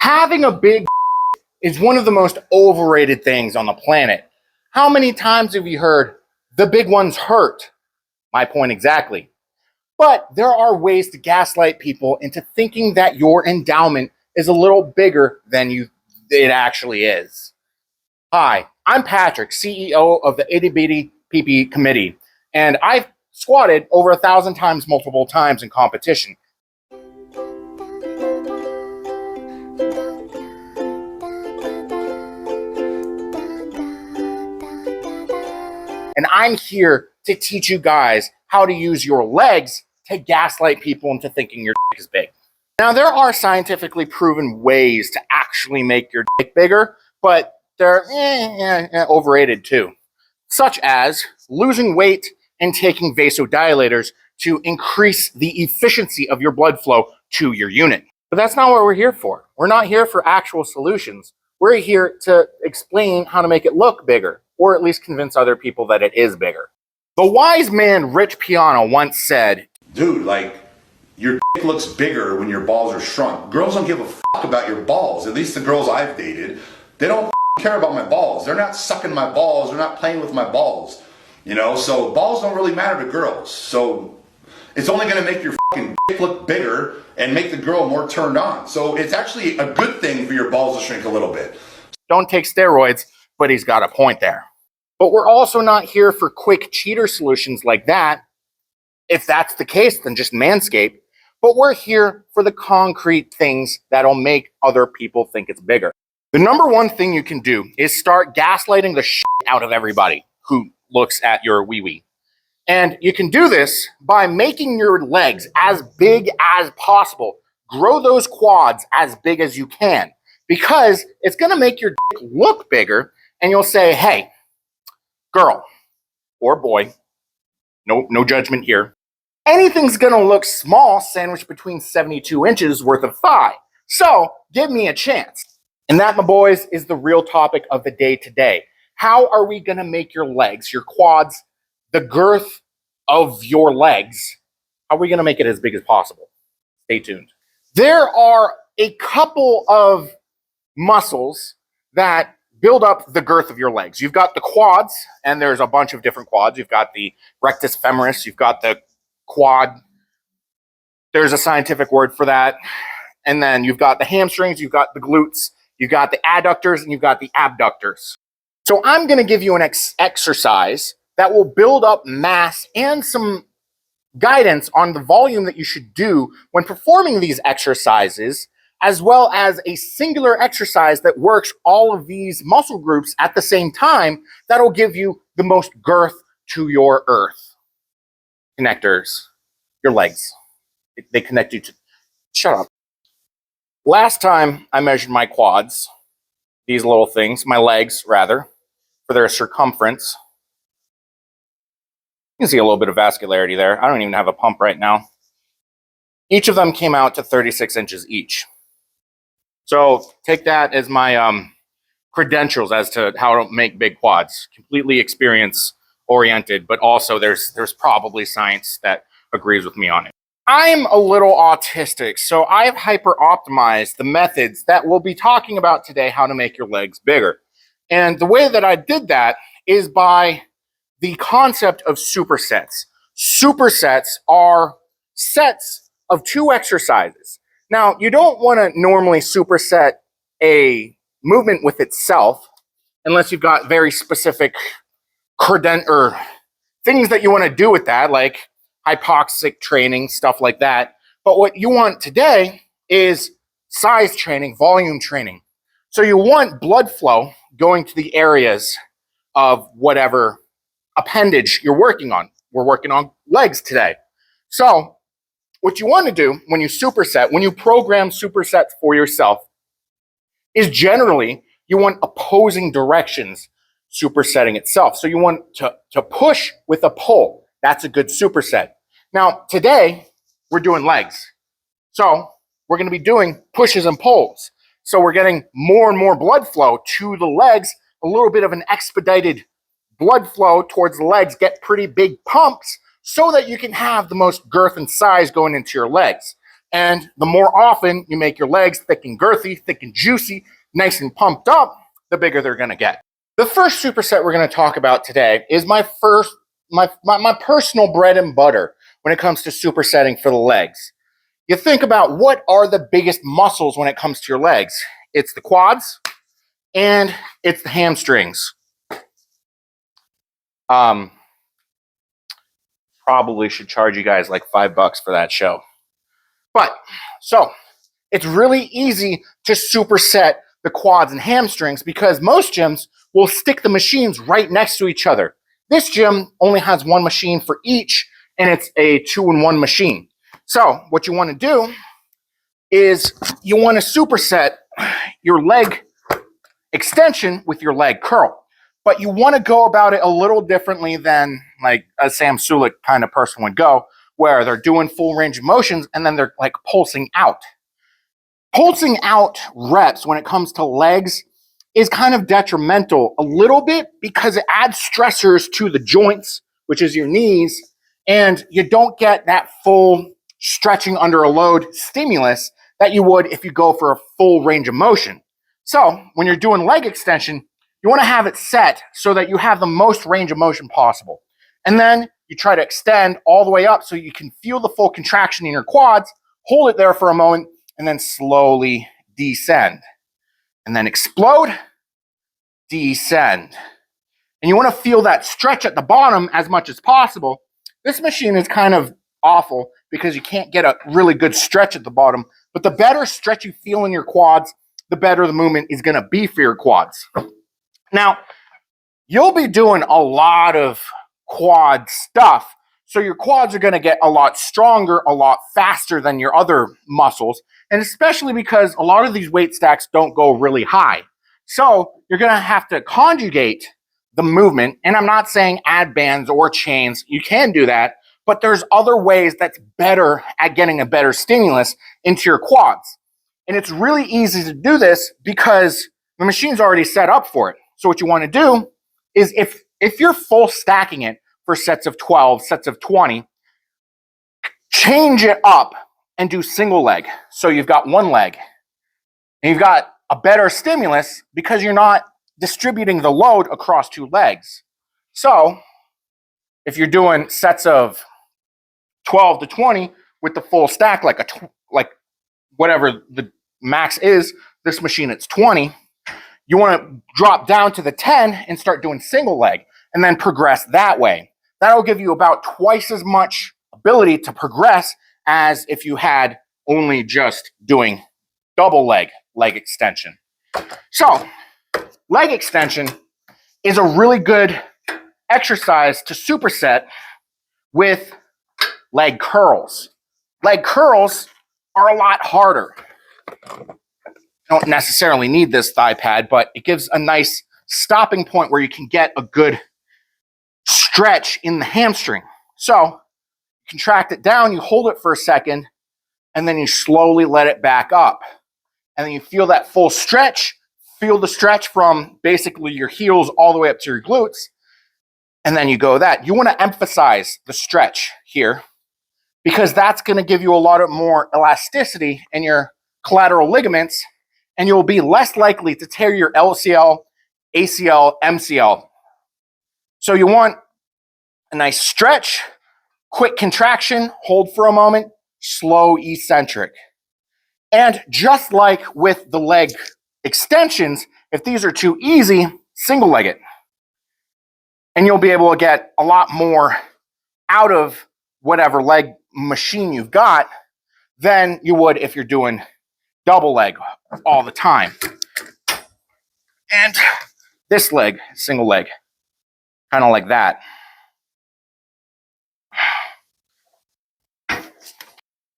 Having a big is one of the most overrated things on the planet. How many times have you heard, the big ones hurt? My point exactly. But there are ways to gaslight people into thinking that your endowment is a little bigger than it actually is. Hi, I'm Patrick, CEO of the Itty Bitty PP Committee, and I've squatted over 1,000 times multiple times in competition. And I'm here to teach you guys how to use your legs to gaslight people into thinking your dick is big. Now, there are scientifically proven ways to actually make your dick bigger, but they're overrated too, such as losing weight and taking vasodilators to increase the efficiency of your blood flow to your unit. But that's not what we're here for. We're not here for actual solutions. We're here to explain how to make it look bigger, or at least convince other people that it is bigger. The wise man Rich Piana once said, dude, like, your dick looks bigger when your balls are shrunk. Girls don't give a fuck about your balls. At least the girls I've dated, they don't care about my balls. They're not sucking my balls. They're not playing with my balls. You know, so balls don't really matter to girls. So it's only going to make your fucking dick look bigger and make the girl more turned on. So it's actually a good thing for your balls to shrink a little bit. Don't take steroids, but he's got a point there. But we're also not here for quick cheater solutions like that. If that's the case, then just manscape. But we're here for the concrete things that'll make other people think it's bigger. The number one thing you can do is start gaslighting the shit out of everybody who looks at your wee-wee. And you can do this by making your legs as big as possible. Grow those quads as big as you can, because it's going to make your dick look bigger, and you'll say, hey, girl or boy, no judgment here, anything's going to look small sandwiched between 72 inches worth of thigh. So give me a chance. And that, my boys, is the real topic of the day today. How are we going to make your legs, your quads, the girth of your legs, how are we going to make it as big as possible? Stay tuned. There are a couple of muscles that build up the girth of your legs. You've got the quads, and there's a bunch of different quads. You've got the rectus femoris, you've got the quad. There's a scientific word for that. And then you've got the hamstrings, you've got the glutes, you've got the adductors, and you've got the abductors. So I'm going to give you an exercise that will build up mass and some guidance on the volume that you should do when performing these exercises, as well as a singular exercise that works all of these muscle groups at the same time that'll give you the most girth to your earth. Connectors, your legs. They connect you to... Shut up. Last time I measured my quads, these little things, my legs rather, for their circumference. You can see a little bit of vascularity there. I don't even have a pump right now. Each of them came out to 36 inches each. So take that as my credentials as to how to make big quads. Completely experience oriented, but also there's probably science that agrees with me on it. I'm a little autistic, so I've hyper optimized the methods that we'll be talking about today, how to make your legs bigger. And the way that I did that is by the concept of supersets. Supersets are sets of 2 exercises. Now, you don't want to normally superset a movement with itself unless you've got very specific things that you want to do with that, like hypoxic training, stuff like that. But what you want today is size training, volume training. So you want blood flow going to the areas of whatever appendage you're working on. We're working on legs today. So what you want to do when you superset, when you program supersets for yourself, is generally you want opposing directions supersetting itself. So you want to push with a pull. That's a good superset. Now, today, we're doing legs. So we're going to be doing pushes and pulls. So we're getting more and more blood flow to the legs, a little bit of an expedited blood flow towards the legs, get pretty big pumps so that you can have the most girth and size going into your legs. And the more often you make your legs thick and girthy, thick and juicy, nice and pumped up, the bigger they're going to get. The first superset we're going to talk about today is my personal bread and butter when it comes to supersetting for the legs. You think about what are the biggest muscles when it comes to your legs. It's the quads and it's the hamstrings. Probably should charge you guys like $5 for that show. But so it's really easy to superset the quads and hamstrings because most gyms will stick the machines right next to each other. This gym only has one machine for each, and it's a 2-in-1 machine. So what you want to do is you want to superset your leg extension with your leg curl. But you want to go about it a little differently than like a Sam Sulek kind of person would go, where they're doing full range of motions and then they're like pulsing out. Pulsing out reps when it comes to legs is kind of detrimental a little bit because it adds stressors to the joints, which is your knees, and you don't get that full stretching under a load stimulus that you would if you go for a full range of motion. So when you're doing leg extension, you want to have it set so that you have the most range of motion possible. And then you try to extend all the way up so you can feel the full contraction in your quads, hold it there for a moment, and then slowly descend. And then explode, descend. And you want to feel that stretch at the bottom as much as possible. This machine is kind of awful because you can't get a really good stretch at the bottom. But the better stretch you feel in your quads, the better the movement is going to be for your quads. Now, you'll be doing a lot of quad stuff, so your quads are going to get a lot stronger, a lot faster than your other muscles, and especially because a lot of these weight stacks don't go really high. So you're going to have to conjugate the movement, and I'm not saying add bands or chains. You can do that, but there's other ways that's better at getting a better stimulus into your quads. And it's really easy to do this because the machine's already set up for it. So what you want to do is if you're full stacking it for sets of 12, sets of 20, change it up and do single leg. So you've got one leg and you've got a better stimulus because you're not distributing the load across two legs. So if you're doing sets of 12 to 20 with the full stack, like whatever the max is, this machine it's 20. You want to drop down to the 10 and start doing single leg and then progress that way. That'll give you about twice as much ability to progress as if you had only just doing double leg extension. So leg extension is a really good exercise to superset with leg curls. Leg curls are a lot harder. Don't necessarily need this thigh pad, but it gives a nice stopping point where you can get a good stretch in the hamstring. So you contract it down, you hold it for a second, and then you slowly let it back up. And then you feel that full stretch, feel the stretch from basically your heels all the way up to your glutes. And then you go that. You want to emphasize the stretch here because that's going to give you a lot of more elasticity in your collateral ligaments, and you'll be less likely to tear your LCL, ACL, MCL. So you want a nice stretch, quick contraction, hold for a moment, slow eccentric. And just like with the leg extensions, if these are too easy, single leg it. And you'll be able to get a lot more out of whatever leg machine you've got than you would if you're doing double leg all the time. And this leg, single leg, kind of like that.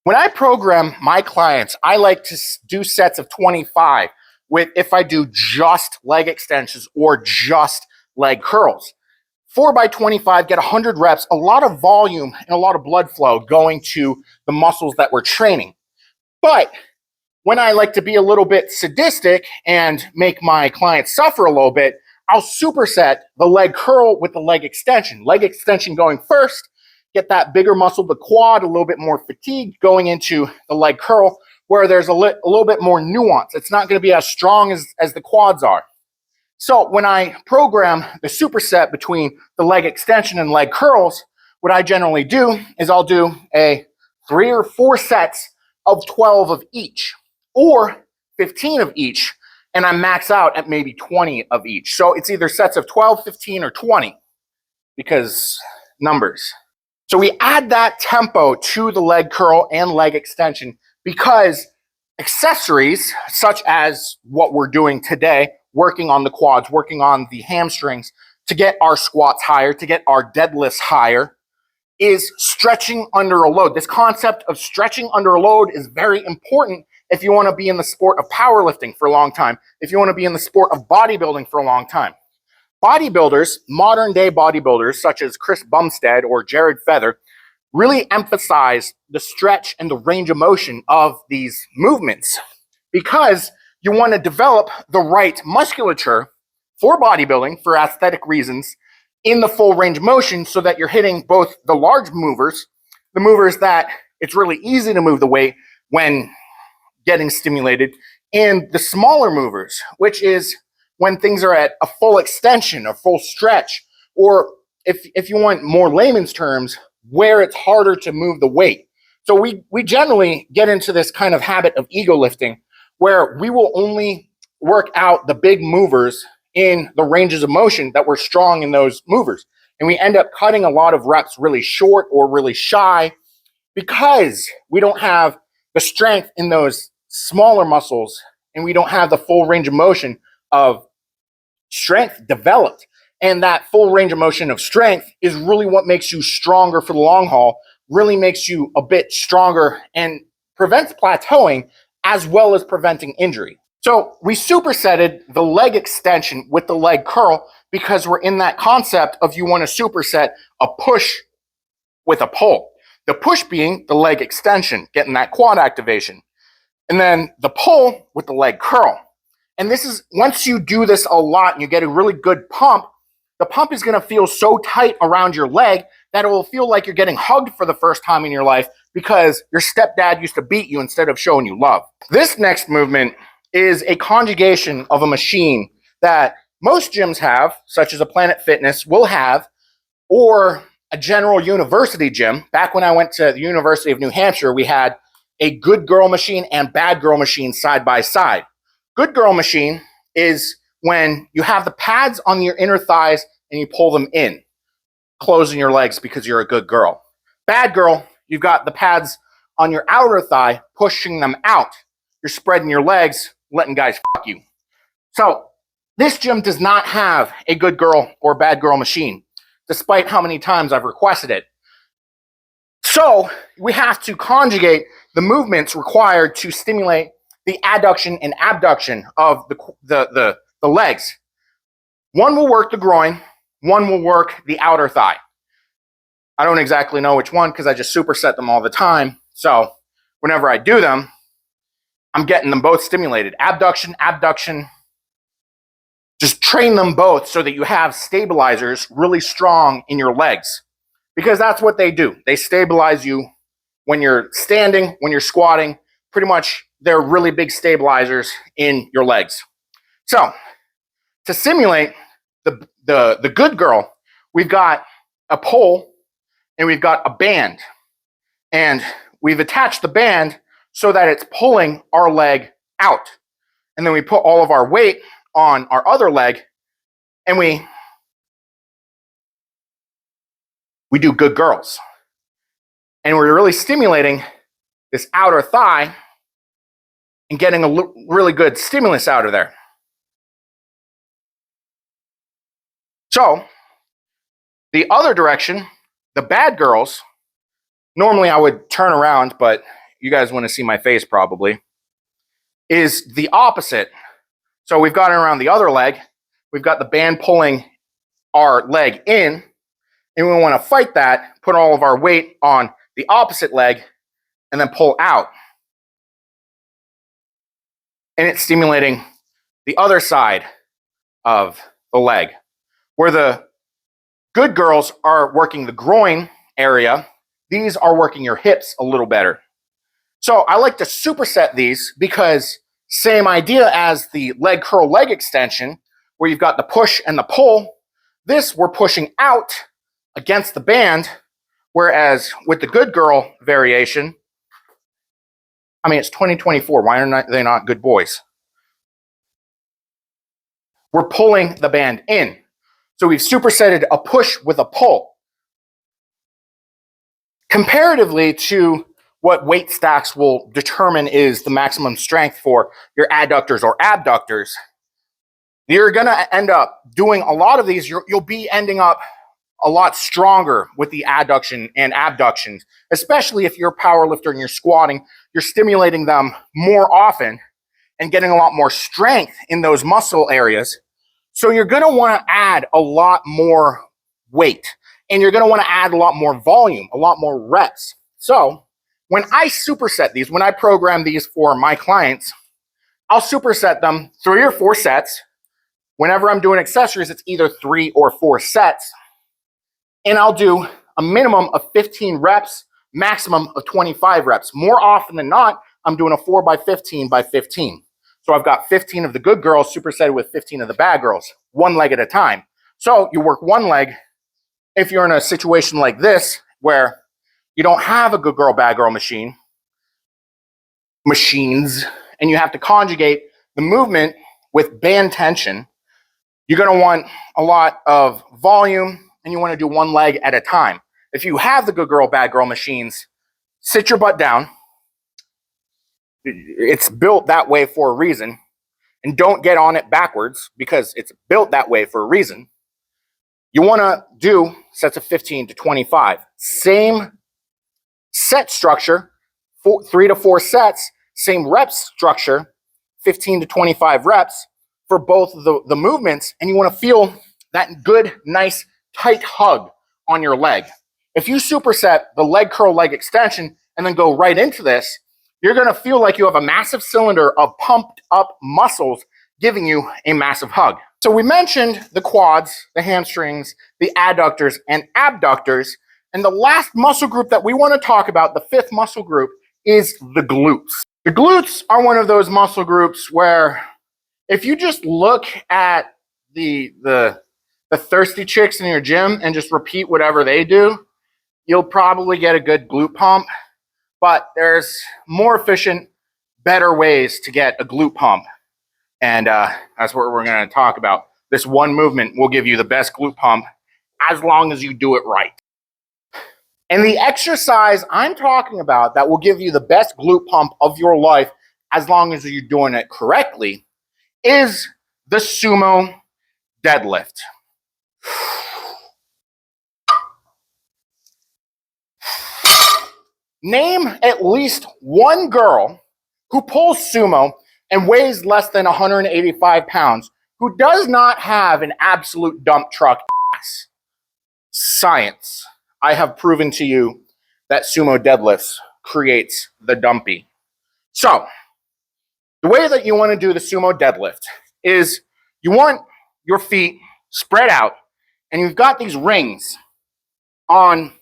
When I program my clients, I like to do sets of 25 with if I do just leg extensions or just leg curls. 4x25, get 100 reps, a lot of volume and a lot of blood flow going to the muscles that we're training. But when I like to be a little bit sadistic and make my clients suffer a little bit, I'll superset the leg curl with the leg extension. Leg extension going first, get that bigger muscle, the quad, a little bit more fatigued going into the leg curl, where there's a little bit more nuance. It's not going to be as strong as the quads are. So when I program the superset between the leg extension and leg curls, what I generally do is I'll do a 3 or 4 sets of 12 of each, or 15 of each, and I max out at maybe 20 of each. So it's either sets of 12, 15, or 20, because numbers. So we add that tempo to the leg curl and leg extension because accessories, such as what we're doing today, working on the quads, working on the hamstrings to get our squats higher, to get our deadlifts higher, is stretching under a load. This concept of stretching under a load is very important if you want to be in the sport of powerlifting for a long time, if you want to be in the sport of bodybuilding for a long time. Bodybuilders, modern day bodybuilders, such as Chris Bumstead or Jared Feather, really emphasize the stretch and the range of motion of these movements because you want to develop the right musculature for bodybuilding for aesthetic reasons in the full range of motion so that you're hitting both the large movers, the movers that it's really easy to move the weight when getting stimulated, and the smaller movers, which is when things are at a full extension, a full stretch, or if you want more layman's terms, where it's harder to move the weight. So we generally get into this kind of habit of ego lifting where we will only work out the big movers in the ranges of motion that we're strong in those movers. And we end up cutting a lot of reps really short or really shy because we don't have the strength in those smaller muscles and we don't have the full range of motion of strength developed. And that full range of motion of strength is really what makes you stronger for the long haul, really makes you a bit stronger and prevents plateauing as well as preventing injury. So we supersetted the leg extension with the leg curl because we're in that concept of you want to superset a push with a pull. The push being the leg extension, getting that quad activation. And then the pull with the leg curl. And this is, once you do this a lot and you get a really good pump, the pump is going to feel so tight around your leg that it will feel like you're getting hugged for the first time in your life because your stepdad used to beat you instead of showing you love. This next movement is a conjugation of a machine that most gyms have, such as a Planet Fitness will have, or a general university gym. Back when I went to the University of New Hampshire, we had a good girl machine and bad girl machine side by side. Good girl machine is when you have the pads on your inner thighs and you pull them in, closing your legs because you're a good girl. Bad girl, you've got the pads on your outer thigh, pushing them out. You're spreading your legs, letting guys fuck you. So this gym does not have a good girl or bad girl machine, despite how many times I've requested it. So we have to conjugate the movements required to stimulate the adduction and abduction of the legs. One will work the groin, one will work the outer thigh. I don't exactly know which one because I just superset them all the time. So whenever I do them, I'm getting them both stimulated. Abduction, abduction. Just train them both so that you have stabilizers really strong in your legs because that's what they do. They stabilize you when you're standing, when you're squatting. Pretty much they're really big stabilizers in your legs. So to simulate the good girl, we've got a pole and we've got a band. And we've attached the band so that it's pulling our leg out. And then we put all of our weight on our other leg and we do good girls. And we're really stimulating this outer thigh and getting a really good stimulus out of there. So the other direction, the bad girls, normally I would turn around, but you guys want to see my face probably, is the opposite. So we've got it around the other leg. We've got the band pulling our leg in, and we want to fight that, put all of our weight on the opposite leg, and then pull out. And it's stimulating the other side of the leg, where the good girls are working the groin area, these are working your hips a little better. So I like to superset these because same idea as the leg curl leg extension, where you've got the push and the pull. This we're pushing out against the band, whereas with the good girl variation, I mean, it's 2024. Why are they not good boys? We're pulling the band in. So we've supersetted a push with a pull. Comparatively to what weight stacks will determine is the maximum strength for your adductors or abductors, you're going to end up doing a lot of these. You'll be ending up a lot stronger with the adduction and abductions, especially if you're a power lifter and you're squatting. You're stimulating them more often and getting a lot more strength in those muscle areas. So you're going to want to add a lot more weight, and you're going to want to add a lot more volume, a lot more reps. So when I superset these, when I program these for my clients, I'll superset them 3 or 4 sets. Whenever I'm doing accessories, it's either 3 or 4 sets. And I'll do a minimum of 15 reps, maximum of 25 reps. More often than not, I'm doing a 4 by 15 by 15. So I've got 15 of the good girls supersetted with 15 of the bad girls, one leg at a time. So you work one leg. If you're in a situation like this, where you don't have a good girl, bad girl machines, and you have to conjugate the movement with band tension, you're going to want a lot of volume, and you want to do one leg at a time. If you have the good girl, bad girl machines, sit your butt down. It's built that way for a reason. And don't get on it backwards because it's built that way for a reason. You want to do sets of 15 to 25. Same set structure, 3 to 4 sets, same reps structure, 15 to 25 reps for both the movements, and you want to feel that good, nice, tight hug on your leg. If you superset the leg curl leg extension and then go right into this, you're going to feel like you have a massive cylinder of pumped up muscles giving you a massive hug. So we mentioned the quads, the hamstrings, the adductors and abductors. And the last muscle group that we want to talk about, the 5th muscle group, is the glutes. The glutes are one of those muscle groups where if you just look at the thirsty chicks in your gym and just repeat whatever they do, you'll probably get a good glute pump. But there's more efficient, better ways to get a glute pump. And that's what we're going to talk about. This one movement will give you the best glute pump as long as you do it right. And the exercise I'm talking about that will give you the best glute pump of your life as long as you're doing it correctly is the Sumo deadlift. Name at least one girl who pulls sumo and weighs less than 185 pounds who does not have an absolute dump truck ass. Science. I have proven to you that sumo deadlifts creates the dumpy. So, the way that you want to do the sumo deadlift is you want your feet spread out, and you've got these rings on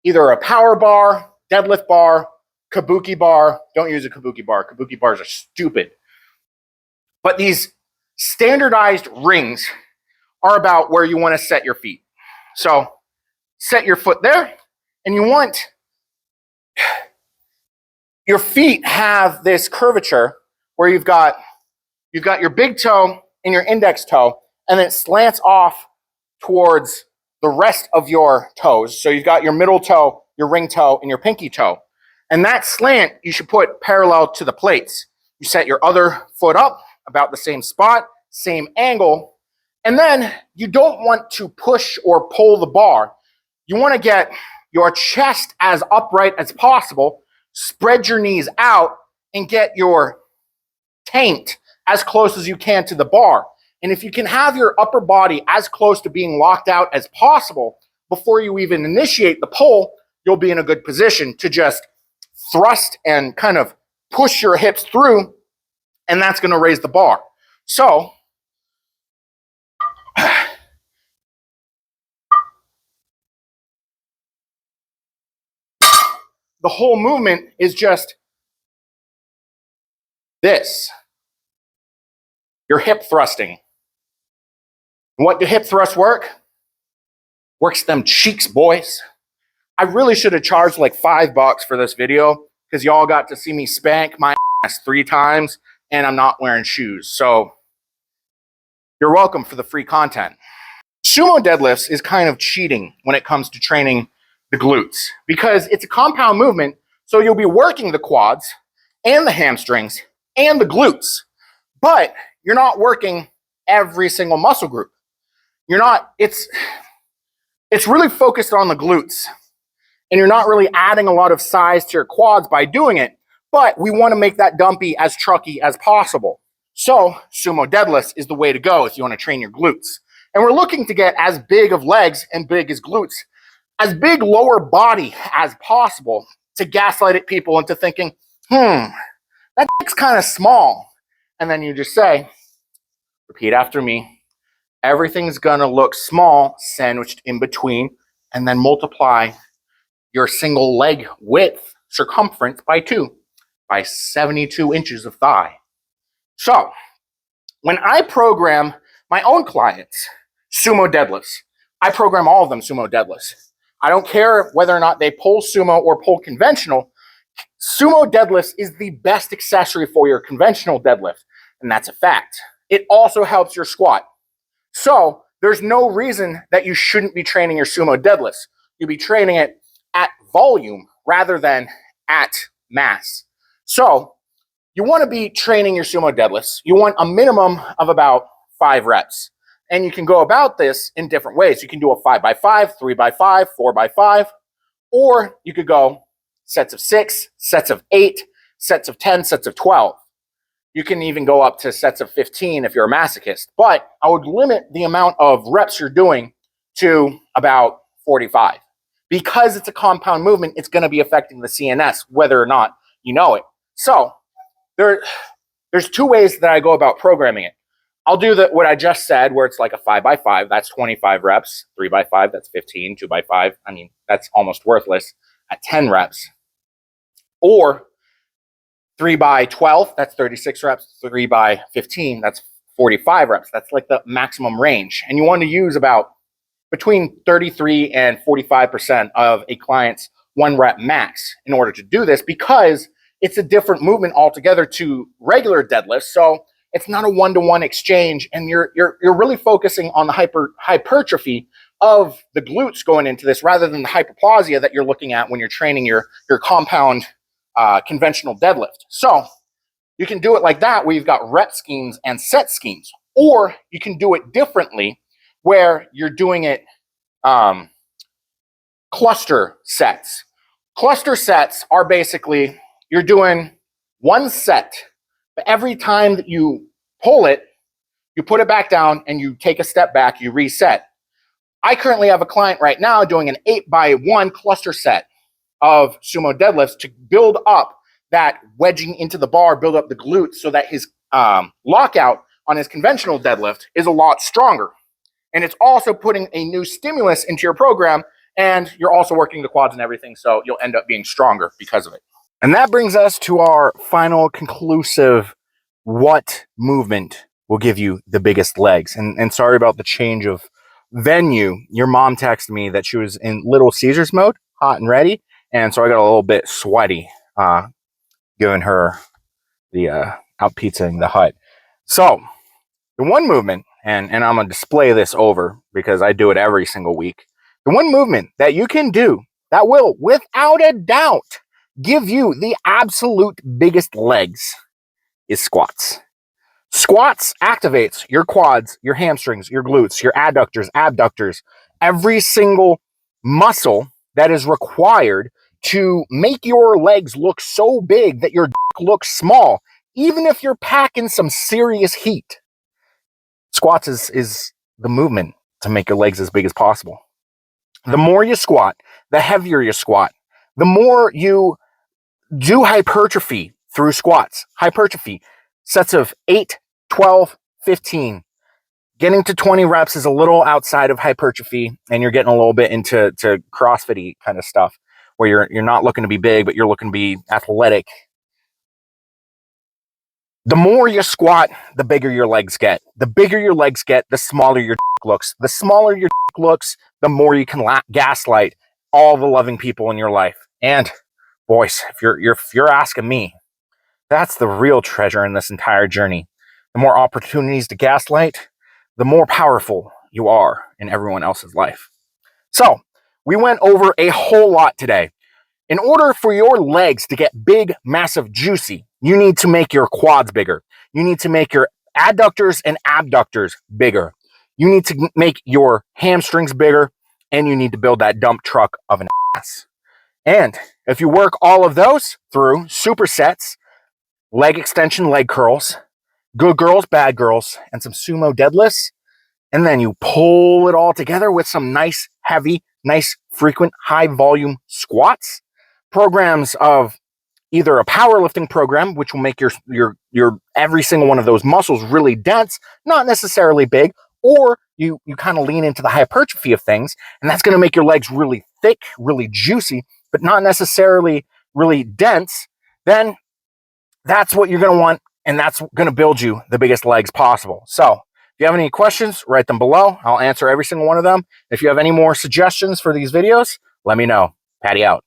either a power bar, deadlift bar, kabuki bar. Don't use a kabuki bar. Kabuki bars are stupid. But these standardized rings are about where you want to set your feet. So set your foot there, and you want your feet have this curvature where you've got your big toe and your index toe, and then it slants off towards the rest of your toes. So you've got your middle toe, your ring toe, and your pinky toe. And that slant you should put parallel to the plates. You set your other foot up about the same spot, same angle, and then you don't want to push or pull the bar. You want to get your chest as upright as possible, spread your knees out, and get your taint as close as you can to the bar. And if you can have your upper body as close to being locked out as possible before you even initiate the pull, you'll be in a good position to just thrust and kind of push your hips through, and that's going to raise the bar. So the whole movement is just this. Your hip thrusting. What do hip thrusts work? Works them cheeks, boys. I really should have charged like $5 for this video because y'all got to see me spank my ass 3 times and I'm not wearing shoes. So you're welcome for the free content. Sumo deadlifts is kind of cheating when it comes to training the glutes because it's a compound movement. So you'll be working the quads and the hamstrings and the glutes, but you're not working every single muscle group. It's really focused on the glutes, and you're not really adding a lot of size to your quads by doing it, but we want to make that dumpy as trucky as possible. So sumo deadlifts is the way to go if you want to train your glutes. And we're looking to get as big of legs and big as glutes, as big lower body as possible to gaslight at people into thinking, that dick's kind of small. And then you just say, repeat after me, everything's gonna look small sandwiched in between, and then multiply your single leg width circumference by 2, by 72 inches of thigh. So when I program my own clients sumo deadlifts, I program all of them sumo deadlifts. I don't care whether or not they pull sumo or pull conventional. Sumo deadlifts is the best accessory for your conventional deadlift, and that's a fact. It also helps your squat. So there's no reason that you shouldn't be training your sumo deadlifts. You'll be training it at volume rather than at mass. So you want to be training your sumo deadlifts. You want a minimum of about 5 reps. And you can go about this in different ways. You can do a 5x5, 3x5, 4x5, or you could go sets of 6, sets of 8, sets of 10, sets of 12. You can even go up to sets of 15 if you're a masochist, but I would limit the amount of reps you're doing to about 45. Because it's a compound movement, it's going to be affecting the CNS, whether or not you know it. So there's 2 ways that I go about programming it. I'll do what I just said, where it's like a 5x5, that's 25 reps, 3x5, that's 15, 2x5, I mean, that's almost worthless at 10 reps. Or 3x12, that's 36 reps. 3x15, that's 45 reps. That's like the maximum range. And you want to use about between 33 and 45% of a client's 1 rep max in order to do this, because it's a different movement altogether to regular deadlifts. So it's not a 1-to-1 exchange, and you're really focusing on the hypertrophy of the glutes going into this rather than the hyperplasia that you're looking at when you're training your compound conventional deadlift. So you can do it like that, where you've got rep schemes and set schemes, or you can do it differently where you're doing it cluster sets. Cluster sets are basically, you're doing 1 set, but every time that you pull it, you put it back down and you take a step back, you reset. I currently have a client right now doing an 8x1 cluster set of sumo deadlifts to build up that wedging into the bar, build up the glutes so that his lockout on his conventional deadlift is a lot stronger. And it's also putting a new stimulus into your program, and you're also working the quads and everything, so you'll end up being stronger because of it. And that brings us to our final conclusive, what movement will give you the biggest legs? And sorry about the change of venue. Your mom texted me that she was in Little Caesars mode, hot and ready. And so I got a little bit sweaty, giving her the out pizzaing the hut. So the one movement, and I'm going to display this over because I do it every single week. The one movement that you can do that will, without a doubt, give you the absolute biggest legs is squats. Squats activates your quads, your hamstrings, your glutes, your adductors, abductors, every single muscle that is required to make your legs look so big that your dick looks small, even if you're packing some serious heat. Squats is the movement to make your legs as big as possible. The more you squat, the heavier you squat, the more you do hypertrophy through squats. Hypertrophy, sets of 8, 12, 15. Getting to 20 reps is a little outside of hypertrophy, and you're getting a little bit into CrossFit-y kind of stuff. where you're not looking to be big, but you're looking to be athletic. The more you squat, the bigger your legs get. The bigger your legs get, the smaller your looks. The smaller your looks, the more you can gaslight all the loving people in your life. And boys, if you're asking me, that's the real treasure in this entire journey. The more opportunities to gaslight, the more powerful you are in everyone else's life. So, we went over a whole lot today. In order for your legs to get big, massive, juicy, you need to make your quads bigger. You need to make your adductors and abductors bigger. You need to make your hamstrings bigger, and you need to build that dump truck of an ass. And if you work all of those through supersets, leg extension, leg curls, good girls, bad girls, and some sumo deadlifts, and then you pull it all together with some nice, heavy, nice, frequent, high volume squats, programs of either a powerlifting program, which will make your every single one of those muscles really dense, not necessarily big, or you kind of lean into the hypertrophy of things, and that's going to make your legs really thick, really juicy, but not necessarily really dense, then that's what you're going to want, and that's going to build you the biggest legs possible. So if you have any questions, write them below. I'll answer every single one of them. If you have any more suggestions for these videos, let me know. Patty out.